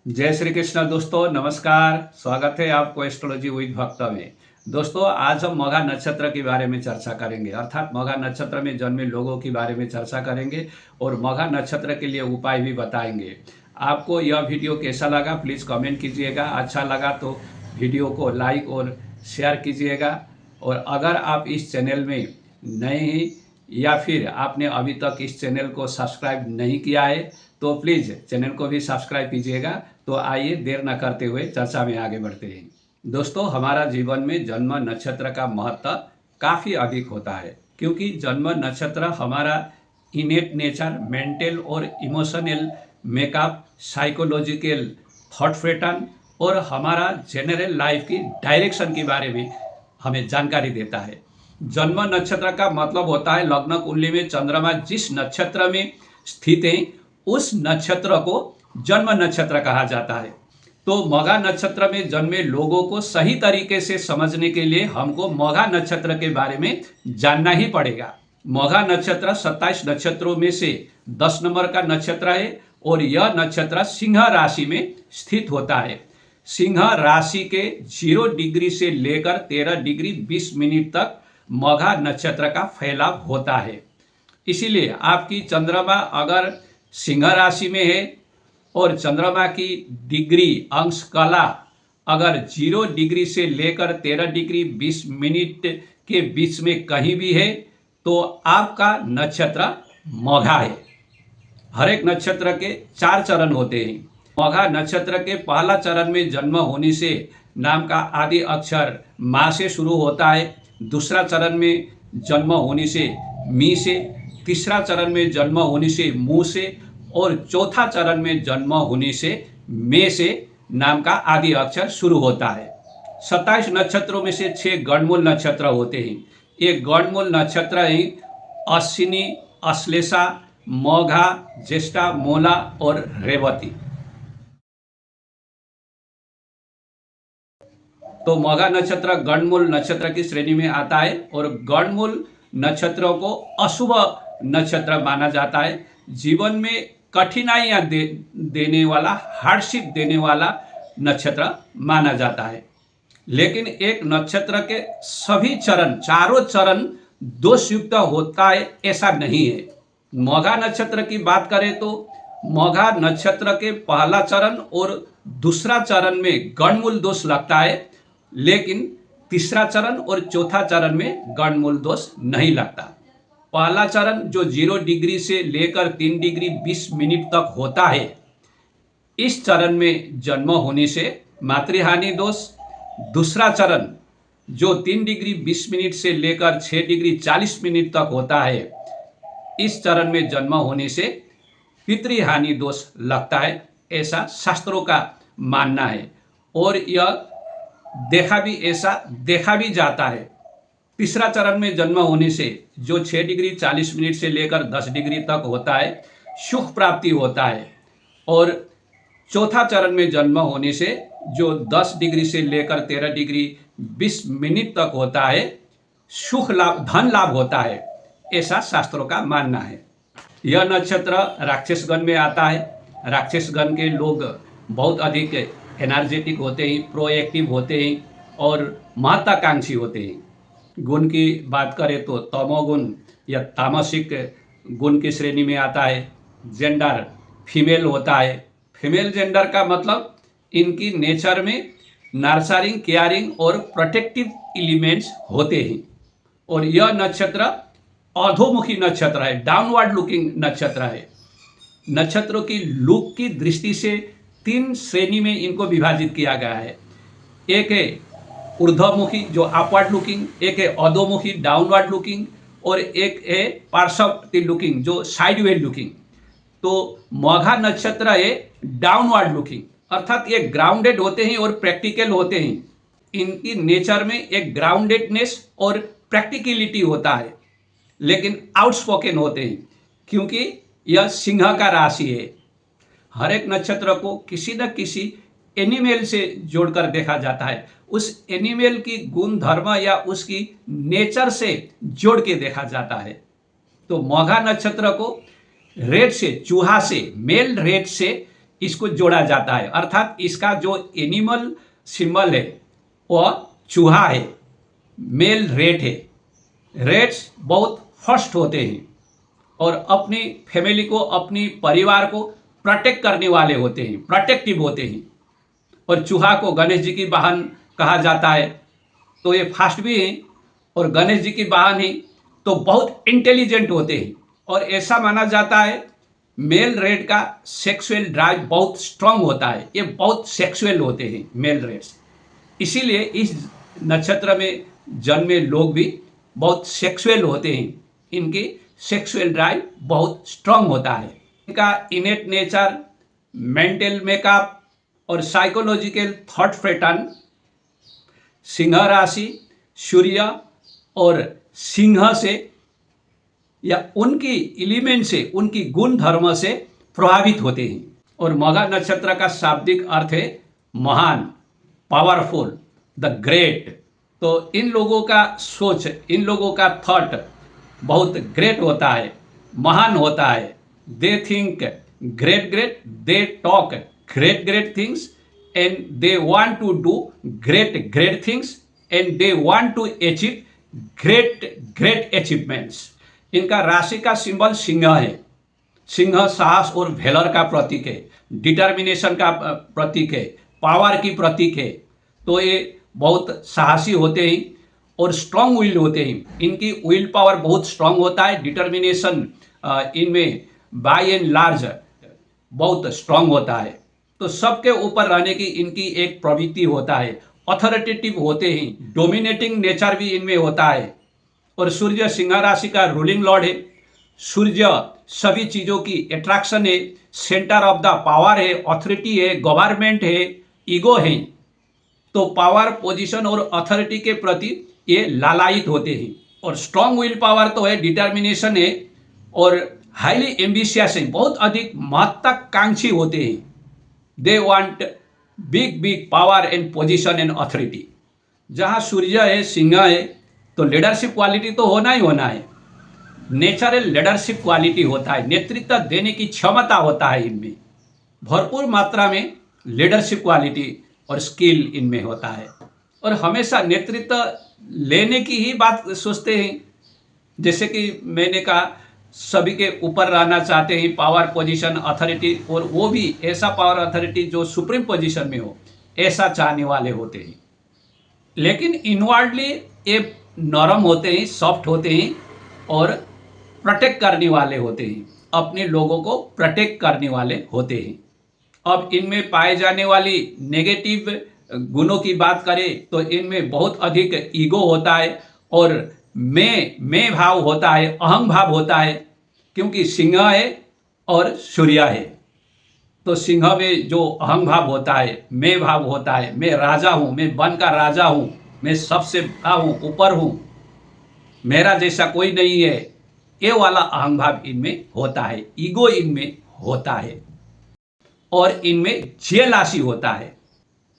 जय श्री कृष्ण दोस्तों, नमस्कार। स्वागत है आपको एस्ट्रोलॉजी विद भक्त में। दोस्तों, आज हम मघा नक्षत्र के बारे में चर्चा करेंगे, अर्थात मघा नक्षत्र में जन्मे लोगों के बारे में चर्चा करेंगे और मघा नक्षत्र के लिए उपाय भी बताएंगे। आपको यह वीडियो कैसा लगा प्लीज़ कमेंट कीजिएगा। अच्छा लगा तो वीडियो को लाइक और शेयर कीजिएगा। और अगर आप इस चैनल में नए हैं या फिर आपने अभी तक इस चैनल को सब्सक्राइब नहीं किया है तो प्लीज़ चैनल को भी सब्सक्राइब कीजिएगा। तो आइए देर न करते हुए चर्चा में आगे बढ़ते हैं। दोस्तों, हमारा जीवन में जन्म नक्षत्र का महत्व काफ़ी अधिक होता है, क्योंकि जन्म नक्षत्र हमारा इनेट नेचर, मेंटल और emotional makeup, psychological thought pattern और हमारा जनरल लाइफ की डायरेक्शन के बारे में हमें जानकारी देता है। जन्म नक्षत्र का मतलब होता है लग्न कुंडली में चंद्रमा जिस नक्षत्र में स्थित है उस नक्षत्र को जन्म नक्षत्र कहा जाता है। तो मघा नक्षत्र में जन्मे लोगों को सही तरीके से समझने के लिए हमको मघा नक्षत्र के बारे में जानना ही पड़ेगा। मघा नक्षत्र 27 नक्षत्रों में से 10 नंबर का नक्षत्र है और यह नक्षत्र सिंह राशि में स्थित होता है। सिंह राशि के 0 डिग्री से लेकर 13 डिग्री 20 मिनट तक मघा नक्षत्र का फैलाव होता है। इसीलिए आपकी चंद्रमा अगर सिंह राशि में है और चंद्रमा की डिग्री अंश कला अगर 0 डिग्री से लेकर 13 डिग्री 20 मिनट के बीच में कहीं भी है तो आपका नक्षत्र मघा है। हर एक नक्षत्र के 4 चरण होते हैं। मघा नक्षत्र के पहला चरण में जन्म होने से नाम का आदि अक्षर माँ से शुरू होता है। दूसरा चरण में जन्म होने से मी से, तीसरा चरण में जन्म होने से मू से और चौथा चरण में जन्म होने से मे से नाम का आदि अक्षर शुरू होता है। 27 नक्षत्रों में से 6 गणमूल नक्षत्र होते हैं। ये गणमूल नक्षत्र हैं अश्विनी, अश्लेषा, मघा, ज्येष्ठा, मूला और रेवती। तो मघा नक्षत्र गणमूल नक्षत्र की श्रेणी में आता है और गणमूल नक्षत्रों को अशुभ नक्षत्र माना जाता है। जीवन में कठिनाइयां देने वाला, हार्डशिप देने वाला नक्षत्र माना जाता है। लेकिन एक नक्षत्र के सभी चरण, चारों चरण दोषयुक्त होता है ऐसा नहीं है। मघा नक्षत्र की बात करें तो मघा नक्षत्र के पहला चरण और दूसरा चरण में गणमूल दोष लगता है, लेकिन तीसरा चरण और चौथा चरण में गणमूल दोष नहीं लगता। पहला चरण जो 0 डिग्री से लेकर 3 डिग्री 20 मिनट तक होता है, इस चरण में जन्म होने से मातृहानि दोष। दूसरा चरण जो 3 डिग्री 20 मिनट से लेकर 6 डिग्री 40 मिनट तक होता है, इस चरण में जन्म होने से पितृहानि दोष लगता है, ऐसा शास्त्रों का मानना है और यह ऐसा देखा भी जाता है। तीसरा चरण में जन्म होने से जो 6 डिग्री 40 मिनट से लेकर 10 डिग्री तक होता है, सुख प्राप्ति होता है और चौथा चरण में जन्म होने से जो 10 डिग्री से लेकर 13 डिग्री 20 मिनट तक होता है, सुख लाभ, धन लाभ होता है, ऐसा शास्त्रों का मानना है। यह नक्षत्र राक्षसगण में आता है। राक्षसगण के लोग बहुत अधिक एनर्जेटिक होते हैं, प्रोएक्टिव होते हैं और महत्वाकांक्षी होते हैं। गुण की बात करें तो तमोगुण या तामसिक गुण की श्रेणी में आता है। जेंडर फीमेल होता है। फीमेल जेंडर का मतलब इनकी नेचर में नर्चरिंग, केयरिंग और प्रोटेक्टिव एलिमेंट्स होते हैं। और यह नक्षत्र अधोमुखी नक्षत्र है, डाउनवर्ड लुकिंग नक्षत्र है। नक्षत्रों की लुक की दृष्टि से 3 श्रेणी में इनको विभाजित किया गया है। एक है ऊर्ध्वमुखी जो अपवर्ड लुकिंग, एक है अधोमुखी डाउनवर्ड लुकिंग और एक है पार्श्ववर्ती लुकिंग जो साइडवेज लुकिंग। तो मघा नक्षत्र है डाउनवर्ड लुकिंग, अर्थात ये ग्राउंडेड होते हैं और प्रैक्टिकल होते हैं। इनकी नेचर में एक ग्राउंडेडनेस और प्रैक्टिकलिटी होता है, लेकिन आउटस्पोकन होते हैं क्योंकि यह सिंह का राशि है। हर एक नक्षत्र को किसी न किसी एनिमल से जोड़कर देखा जाता है। उस एनिमल की गुण धर्म या उसकी नेचर से जोड़ के देखा जाता है। तो मघा नक्षत्र को रेड से, चूहा से, मेल रेड से इसको जोड़ा जाता है, अर्थात इसका जो एनिमल सिंबल है वह चूहा है, मेल रेट है। रेट्स बहुत फर्स्ट होते हैं और अपनी फैमिली को, अपनी परिवार को प्रोटेक्ट करने वाले होते हैं, प्रोटेक्टिव होते हैं। और चूहा को गणेश जी की वाहन कहा जाता है, तो ये फास्ट भी हैं और गणेश जी की वाहन है तो बहुत इंटेलिजेंट होते हैं। और ऐसा माना जाता है मेल रेट का सेक्सुअल ड्राइव बहुत स्ट्रांग होता है, ये बहुत सेक्सुअल होते हैं मेल रेट्स। इसीलिए इस नक्षत्र में जन्मे लोग भी बहुत सेक्सुअल होते हैं, इनकी सेक्सुअल ड्राइव बहुत स्ट्रांग होता है। इनका इनेट नेचर, मेंटल मेकअप और साइकोलॉजिकल थॉट पैटर्न सिंह राशि, सूर्य और सिंह से या उनकी एलिमेंट से, उनकी गुण धर्म से प्रभावित होते हैं। और मघा नक्षत्र का शाब्दिक अर्थ है महान, पावरफुल, द ग्रेट। तो इन लोगों का सोच, इन लोगों का थॉट बहुत ग्रेट होता है, महान होता है। They think great great, they talk great great things and they want to do great great things and they want to achieve great great achievements. इनका राशि का सिंबल सिंह है। सिंह साहस और वेलर का प्रतीक है, डिटर्मिनेशन का प्रतीक है, पावर की प्रतीक है। तो ये बहुत साहसी होते हैं और स्ट्रांग विल होते हैं। इनकी विल पावर बहुत स्ट्रांग होता है, डिटर्मिनेशन इनमें बाय एंड लार्ज बहुत स्ट्रांग होता है। तो सबके ऊपर रहने की इनकी एक प्रवृत्ति होता है, अथॉरिटेटिव होते हैं, डोमिनेटिंग नेचर भी इनमें होता है। और सूर्य सिंह राशि का रूलिंग लॉर्ड है। सूर्य सभी चीज़ों की अट्रैक्शन है, सेंटर ऑफ द पावर है, अथॉरिटी है, गवर्नमेंट है, ईगो है। तो पावर, पोजीशन और अथॉरिटी के प्रति ये लालायित होते हैं। और स्ट्रांग विल पावर तो है, डिटर्मिनेशन है और हाईली एम्बिशियस है, बहुत अधिक महत्वाकांक्षी होते हैं। They want big big power and position and authority. जहाँ सूर्य है, सिंह है, तो लीडरशिप क्वालिटी तो होना ही होना है। नेचुरल लीडरशिप क्वालिटी होता है, नेतृत्व देने की क्षमता होता है इनमें, भरपूर मात्रा में लीडरशिप क्वालिटी और स्किल इनमें होता है। और हमेशा नेतृत्व लेने की ही बात सोचते हैं। जैसे कि मैंने कहा, सभी के ऊपर रहना चाहते हैं, पावर, पोजीशन, अथॉरिटी, और वो भी ऐसा पावर अथॉरिटी जो सुप्रीम पोजीशन में हो, ऐसा चाहने वाले होते हैं। लेकिन इनवर्डली ये नरम होते हैं, सॉफ्ट होते हैं और प्रोटेक्ट करने वाले होते हैं, अपने लोगों को प्रोटेक्ट करने वाले होते हैं। अब इनमें पाए जाने वाली नेगेटिव गुणों की बात करें तो इनमें बहुत अधिक ईगो होता है और मैं भाव होता है, अहंग भाव होता है, क्योंकि सिंह है और सूर्य है। तो सिंह में जो अहंग भाव होता है, मैं भाव होता है, मैं राजा हूँ, मैं वन का राजा हूँ, मैं सबसे बड़ा हूँ, ऊपर हूँ, मेरा जैसा कोई नहीं है, ये वाला अहंग भाव इनमें होता है, ईगो इनमें होता है। और इनमें जेलासी होता है।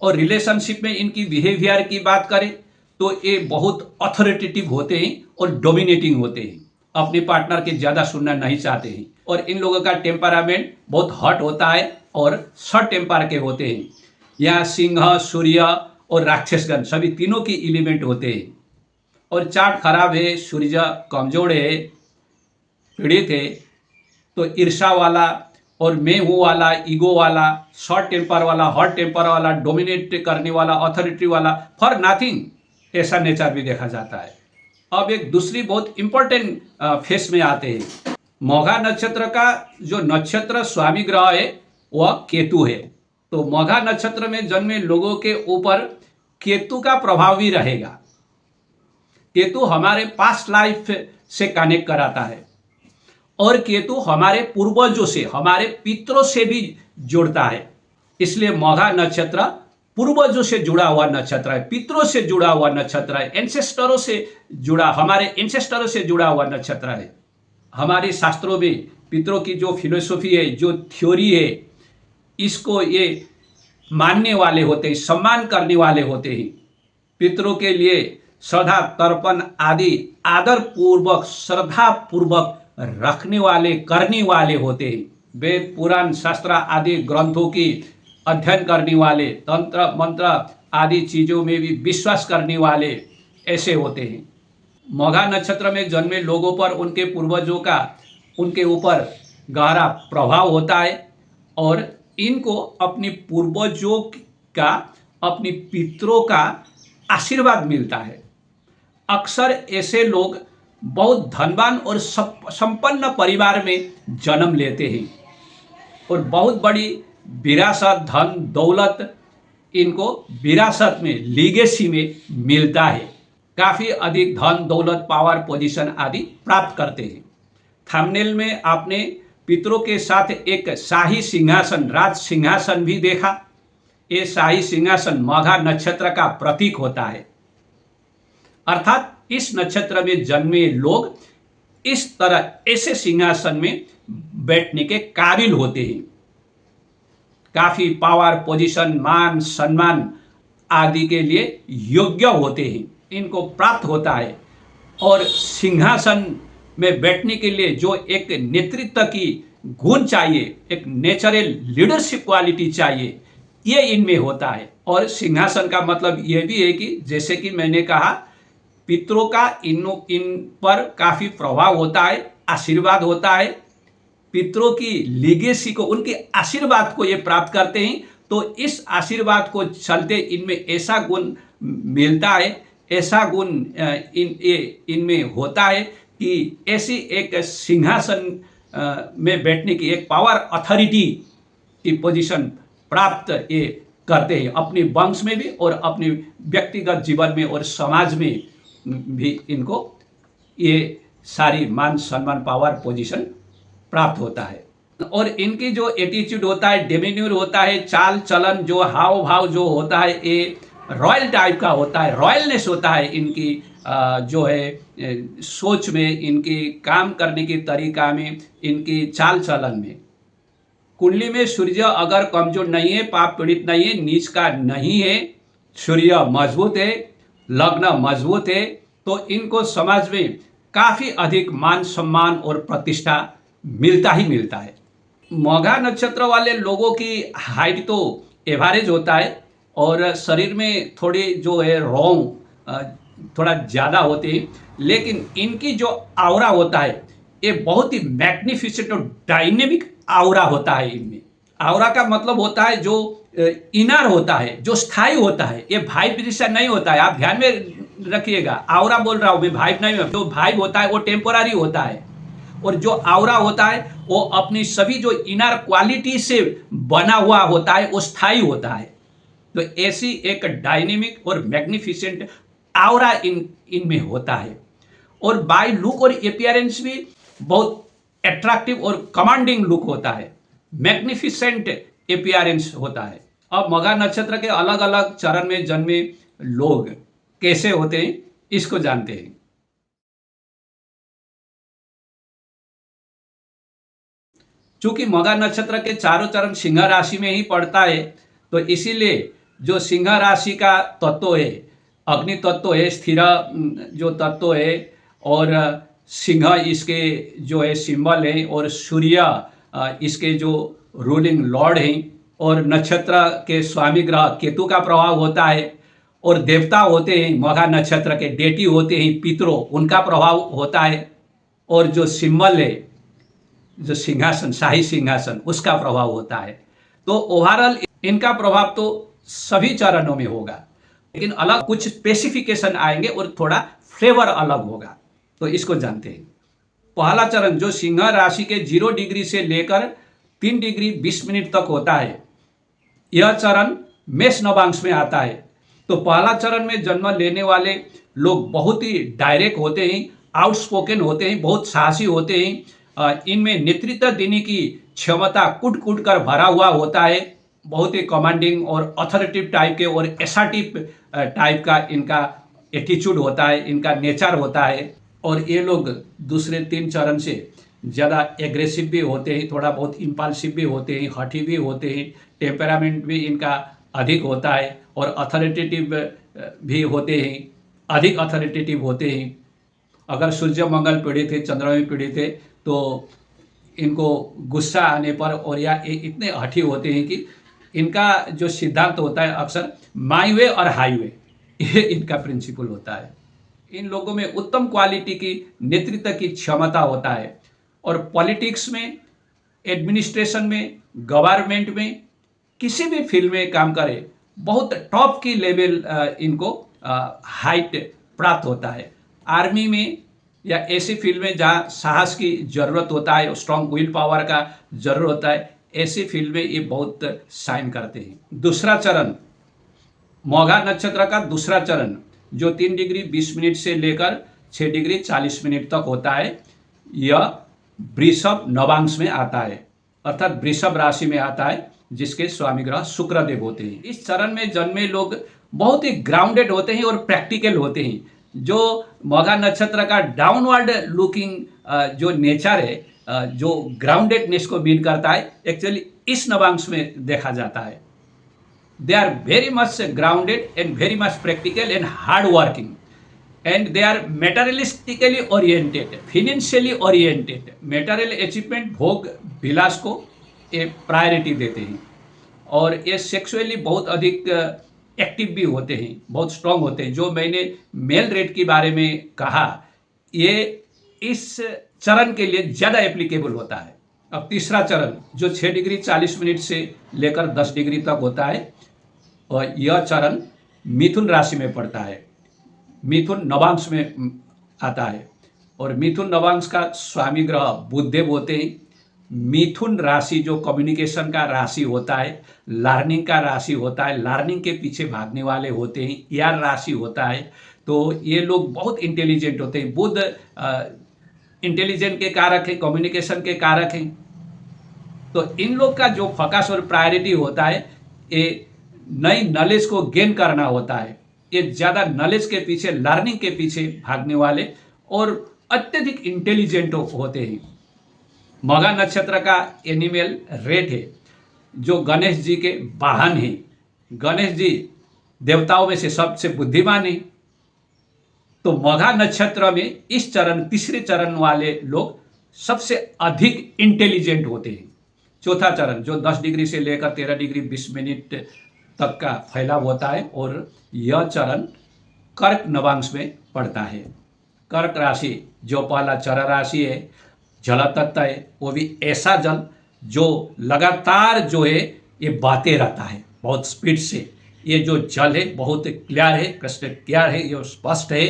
और रिलेशनशिप में इनकी बिहेवियर की बात करें तो ये बहुत अथॉरिटेटिव होते हैं और डोमिनेटिंग होते हैं, अपने पार्टनर के ज़्यादा सुनना नहीं चाहते हैं। और इन लोगों का टेम्परामेंट बहुत हॉट होता है और शॉर्ट टेम्पर के होते हैं। यहाँ सिंह, सूर्य और राक्षसगण सभी तीनों की एलिमेंट होते हैं। और चार्ट खराब है, सूर्य कमजोर है, पीड़ित है, तो ईर्षा वाला और मैं हूँ वाला, ईगो वाला, शॉर्ट टेम्पर वाला, हॉट टेम्पर वाला, डोमिनेट करने वाला, अथॉरिटी वाला, फॉर नथिंग, ऐसा नेचर भी देखा जाता है। अब एक दूसरी बहुत इंपॉर्टेंट फेस में आते हैं। मघा नक्षत्र का जो नक्षत्र स्वामी ग्रह है वह केतु है। तो मघा नक्षत्र में जन्मे लोगों के ऊपर केतु का प्रभाव भी रहेगा। केतु हमारे पास्ट लाइफ से कनेक्ट कराता है और केतु हमारे पूर्वजों से, हमारे पितरों से भी जुड़ता है। इसलिए मघा नक्षत्र पूर्वजों से जुड़ा हुआ नक्षत्र है, पितरों से जुड़ा हुआ नक्षत्र है, एंसेस्टरों से जुड़ा, हमारे एंसेस्टरों से जुड़ा हुआ नक्षत्र है। हमारे शास्त्रों में पितरों की जो फिलोसॉफी है, जो थ्योरी है, इसको ये मानने वाले होते हैं, सम्मान करने वाले होते हैं। पितरों के लिए श्रद्धा, तर्पण आदि आदर पूर्वक, श्रद्धा पूर्वक रखने वाले, करने वाले होते हैं। वेद पुराण शास्त्र आदि ग्रंथों की अध्ययन करने वाले, तंत्र मंत्र आदि चीज़ों में भी विश्वास करने वाले ऐसे होते हैं। मघा नक्षत्र में जन्मे लोगों पर उनके पूर्वजों का उनके ऊपर गहरा प्रभाव होता है और इनको अपने पूर्वजों का, अपने पितरों का आशीर्वाद मिलता है। अक्सर ऐसे लोग बहुत धनवान और संपन्न परिवार में जन्म लेते हैं और बहुत बड़ी विरासत, धन दौलत इनको विरासत में, लीगेसी में मिलता है। काफ़ी अधिक धन दौलत, पावर, पोजीशन आदि प्राप्त करते हैं। थंबनेल में आपने पितरों के साथ एक शाही सिंहासन, राज सिंहासन भी देखा। ये शाही सिंहासन मघा नक्षत्र का प्रतीक होता है। अर्थात इस नक्षत्र में जन्मे लोग इस तरह ऐसे सिंहासन में बैठने के काबिल होते हैं। काफी पावर, पोजीशन, मान सम्मान आदि के लिए योग्य होते हैं, इनको प्राप्त होता है। और सिंहासन में बैठने के लिए जो एक नेतृत्व की गुण चाहिए, एक नेचुरल लीडरशिप क्वालिटी चाहिए, ये इनमें होता है। और सिंहासन का मतलब ये भी है कि जैसे कि मैंने कहा, पितरों का इन पर काफ़ी प्रभाव होता है, आशीर्वाद होता है। पितरों की लीगेसी को, उनके आशीर्वाद को ये प्राप्त करते हैं। तो इस आशीर्वाद को चलते इनमें ऐसा गुण मिलता है, ऐसा गुण इनमें होता है कि ऐसी एक सिंहासन में बैठने की, एक पावर, अथॉरिटी की पोजीशन प्राप्त ये करते हैं अपने वंश में भी और अपने व्यक्तिगत जीवन में और समाज में भी। इनको ये सारी मान सम्मान, पावर, पोजीशन प्राप्त होता है। और इनकी जो एटीट्यूड होता है, डेमिन्यूर होता है, चाल चलन, जो हाव भाव जो होता है, ये रॉयल टाइप का होता है, रॉयलनेस होता है इनकी जो है सोच में, इनकी काम करने की तरीका में, इनकी चाल चलन में। कुंडली में सूर्य अगर कमजोर नहीं है, पाप पीड़ित नहीं है, नीच का नहीं है, सूर्य मजबूत है, लग्न मजबूत है, तो इनको समाज में काफ़ी अधिक मान सम्मान और प्रतिष्ठा मिलता ही मिलता है। मघा नक्षत्र वाले लोगों की हाइट तो एवरेज होता है और शरीर में थोड़ी जो है रोम थोड़ा ज़्यादा होते हैं, लेकिन इनकी जो आउरा होता है ये बहुत ही मैग्निफिसेंट और डायनेमिक आउरा होता है इनमें। आउरा का मतलब होता है जो इनर होता है, जो स्थायी होता है। ये भाइब जैसा नहीं होता है, आप ध्यान में रखिएगा। आउरा बोल रहा हूँ मैं, भाइब नहीं। जो भाइब होता है वो टेम्पोरारी होता है और जो आउरा होता है वो अपनी सभी जो इनर क्वालिटी से बना हुआ होता है, वो स्थायी होता है। तो ऐसी एक डायनेमिक और मैग्निफिसेंट आउरा इनमें होता है। और बाय लुक और अपीयरेंस भी बहुत अट्रैक्टिव और कमांडिंग लुक होता है, मैग्निफिसेंट अपीयरेंस होता है। अब मघा नक्षत्र के अलग अलग चरण में जन्मे लोग कैसे होते हैं, इसको जानते हैं। चूंकि मघा नक्षत्र के चारों चरण सिंह राशि में ही पड़ता है, तो इसीलिए जो सिंह राशि का तत्व है, अग्नि तत्व है, स्थिर जो तत्व है, और सिंह इसके जो है सिंबल है, और सूर्य इसके जो रूलिंग लॉर्ड हैं, और नक्षत्र के स्वामी ग्रह केतु का प्रभाव होता है, और देवता होते हैं मघा नक्षत्र के, डेटी होते हैं पितरों, उनका प्रभाव होता है, और जो सिंबल है, जो सिंहासन, शाही सिंहासन, उसका प्रभाव होता है। तो ओवरऑल इनका प्रभाव तो सभी चरणों में होगा, लेकिन अलग कुछ स्पेसिफिकेशन आएंगे और थोड़ा फ्लेवर अलग होगा। तो इसको जानते हैं। पहला चरण जो सिंह राशि के 0 डिग्री से लेकर 3 डिग्री 20 मिनट तक होता है, यह चरण मेष नवांश में आता है। तो पहला चरण में जन्म लेने वाले लोग बहुत ही डायरेक्ट होते हैं, आउटस्पोकन होते हैं, बहुत साहसी होते हैं। इनमें नेतृत्व देने की क्षमता कूट कूट कर भरा हुआ होता है। बहुत ही कमांडिंग और अथॉरिटिव टाइप के और एसर्टिव टाइप का इनका एटीट्यूड होता है, इनका नेचर होता है। और ये लोग दूसरे 3 चरण से ज़्यादा एग्रेसिव भी होते हैं, थोड़ा बहुत इम्पल्सिव भी होते हैं, हठी भी होते हैं, टेम्परामेंट भी इनका अधिक होता है, और अथॉरिटेटिव भी होते हैं, अधिक अथॉरिटेटिव होते हैं। अगर सूर्य मंगल पीड़ित है, चंद्रमा पीड़ित है, तो इनको गुस्सा आने पर और या इतने हठी होते हैं कि इनका जो सिद्धांत होता है अक्सर माई वे और हाईवे, ये इनका प्रिंसिपल होता है। इन लोगों में उत्तम क्वालिटी की नेतृत्व की क्षमता होता है और पॉलिटिक्स में, एडमिनिस्ट्रेशन में, गवर्नमेंट में, किसी भी फील्ड में काम करे, बहुत टॉप की लेवल इनको हाइट प्राप्त होता है। आर्मी में या ऐसी फील्ड में जहाँ साहस की जरूरत होता है, स्ट्रॉन्ग विल पावर का जरूरत होता है, ऐसी फील्ड में ये बहुत शाइन करते हैं। दूसरा चरण, मौघा नक्षत्र का दूसरा चरण जो 3 डिग्री 20 मिनट से लेकर 6 डिग्री 40 मिनट तक होता है, यह वृषभ नवांश में आता है, अर्थात वृषभ राशि में आता है, जिसके स्वामी ग्रह शुक्रदेव होते हैं। इस चरण में जन्मे लोग बहुत ही ग्राउंडेड होते हैं और प्रैक्टिकल होते हैं। जो मौघा नक्षत्र का डाउनवर्ड लुकिंग जो नेचर है, जो ग्राउंडेडनेस को मीन करता है, एक्चुअली इस नवांश में देखा जाता है। They are very much grounded and very much practical and hard working, and they are materialistically oriented, financially oriented. Material achievement, भोग विलास को ये प्रायोरिटी देते हैं और ये सेक्सुअली बहुत अधिक एक्टिव भी होते हैं, बहुत स्ट्रांग होते हैं। जो मैंने मेल रेट के बारे में कहा, ये इस चरण के लिए ज़्यादा एप्लीकेबल होता है। अब तीसरा चरण जो 6 डिग्री 40 मिनट से लेकर 10 डिग्री तक होता है, और यह चरण मिथुन राशि में पड़ता है, मिथुन नवांश में आता है। और मिथुन नवांश का स्वामी ग्रह बुधदेव होते हैं। मिथुन राशि जो कम्युनिकेशन का राशि होता है, लर्निंग का राशि होता है, लर्निंग के पीछे भागने वाले होते हैं, एयर राशि होता है। तो ये लोग बहुत इंटेलिजेंट होते हैं। बुध इंटेलिजेंट के कारक हैं, कम्युनिकेशन के कारक हैं। तो इन लोग का जो फोकस और प्रायोरिटी होता है, ये नई नॉलेज को गेन करना होता है। ये ज़्यादा नॉलेज के पीछे, लर्निंग के पीछे भागने वाले और अत्यधिक इंटेलिजेंट होते हैं। मघा नक्षत्र का एनिमल रेट है, जो गणेश जी के वाहन हैं। गणेश जी देवताओं में से सबसे बुद्धिमान हैं। तो मघा नक्षत्र में इस चरण, तीसरे चरण वाले लोग सबसे अधिक इंटेलिजेंट होते हैं। चौथा चरण जो 10 डिग्री से लेकर 13 डिग्री 20 मिनट तक का फैलाव होता है, और यह चरण कर्क नवांश में पड़ता है। कर्क राशि जो पहला चर राशि है, जल तत्व है, वो भी ऐसा जल जो लगातार जो है ये बहते रहता है बहुत स्पीड से। ये जो जल है बहुत क्लियर है, क्रिस्टल क्लियर है, ये स्पष्ट है।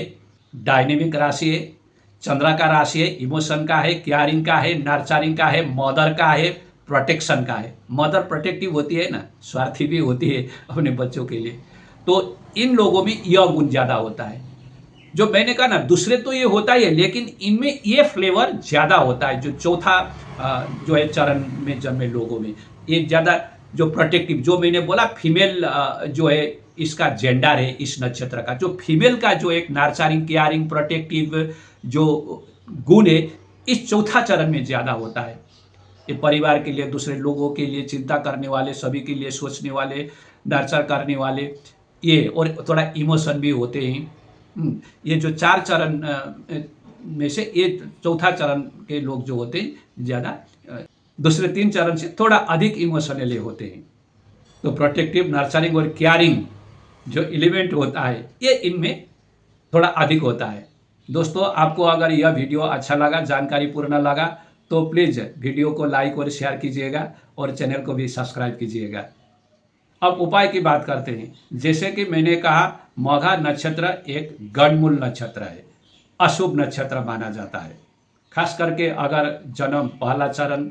डायनेमिक राशि है, चंद्र का राशि है, इमोशन का है, केयरिंग का है, नर्चरिंग का है, मदर का है, प्रोटेक्शन का है। मदर प्रोटेक्टिव होती है ना, स्वार्थी भी होती है अपने बच्चों के लिए। तो इन लोगों में यह गुण ज़्यादा होता है। जो मैंने कहा ना, दूसरे तो ये होता ही है, लेकिन इनमें ये फ्लेवर ज़्यादा होता है। जो चौथा जो है चरण में जन्मे लोगों में ये ज़्यादा जो प्रोटेक्टिव, जो मैंने बोला फीमेल जो है इसका जेंडर है इस नक्षत्र का, जो फीमेल का जो एक नर्चरिंग, केयरिंग, प्रोटेक्टिव जो गुण है, इस चौथा चरण में ज़्यादा होता है। ये परिवार के लिए, दूसरे लोगों के लिए चिंता करने वाले, सभी के लिए सोचने वाले, नर्चर करने वाले, ये और थोड़ा इमोशन भी होते हैं। ये जो 4 चरण में से ये चौथा चरण के लोग जो होते हैं ज़्यादा दूसरे 3 चरण से थोड़ा अधिक इमोशनली होते हैं। तो प्रोटेक्टिव, नर्चरिंग और केयरिंग जो एलिमेंट होता है, ये इनमें थोड़ा अधिक होता है। दोस्तों, आपको अगर यह वीडियो अच्छा लगा, जानकारीपूर्ण लगा, तो प्लीज़ वीडियो को लाइक और शेयर कीजिएगा और चैनल को भी सब्सक्राइब कीजिएगा। अब उपाय की बात करते हैं। जैसे कि मैंने कहा, मघा नक्षत्र एक गणमूल नक्षत्र है, अशुभ नक्षत्र माना जाता है। खास करके अगर जन्म पहला चरण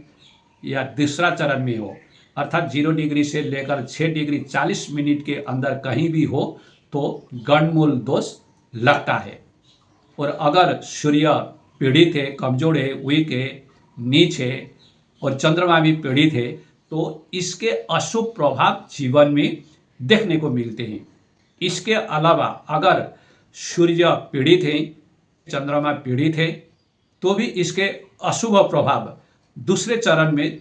या दूसरा चरण में हो, अर्थात 0 डिग्री से लेकर 6 डिग्री 40 मिनट के अंदर कहीं भी हो, तो गणमूल दोष लगता है। और अगर सूर्य पीड़ित है, कमजोर है, वीक है, नीच है, और चंद्रमा भी पीड़ित है, तो इसके अशुभ प्रभाव जीवन में देखने को मिलते हैं। इसके अलावा अगर सूर्य पीड़ित है, चंद्रमा पीड़ित है, तो भी इसके अशुभ प्रभाव दूसरे चरण में,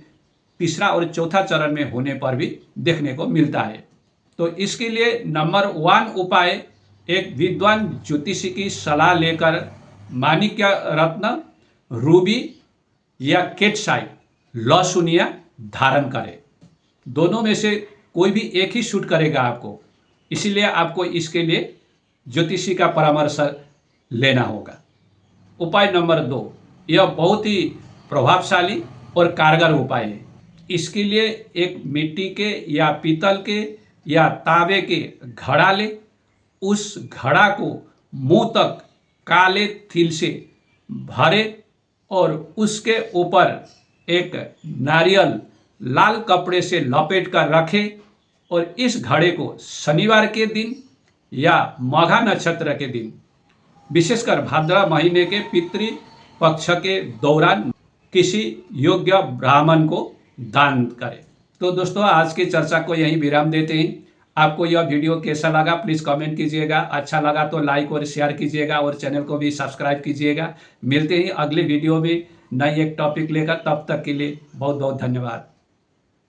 तीसरा और चौथा चरण में होने पर भी देखने को मिलता है। तो इसके लिए नंबर 1 उपाय, एक विद्वान ज्योतिषी की सलाह लेकर माणिक्य रत्न, रूबी या केटसाइट लहसुनिया धारण करें। दोनों में से कोई भी एक ही सूट करेगा आपको, इसीलिए आपको इसके लिए ज्योतिषी का परामर्श लेना होगा। उपाय नंबर 2, यह बहुत ही प्रभावशाली और कारगर उपाय है। इसके लिए एक मिट्टी के या पीतल के या तांबे के घड़ा ले, उस घड़ा को मुंह तक काले तिल से भरे और उसके ऊपर एक नारियल लाल कपड़े से लपेट कर रखे और इस घड़े को शनिवार के दिन या मघा नक्षत्र के दिन, विशेषकर भाद्रा महीने के पितृ पक्ष के दौरान किसी योग्य ब्राह्मण को दान करें। तो दोस्तों, आज की चर्चा को यहीं विराम देते हैं। आपको यह वीडियो कैसा लगा प्लीज़ कमेंट कीजिएगा, अच्छा लगा तो लाइक और शेयर कीजिएगा और चैनल को भी सब्सक्राइब कीजिएगा। मिलते हैं अगले वीडियो में नई एक टॉपिक लेकर, तब तक के लिए बहुत बहुत धन्यवाद।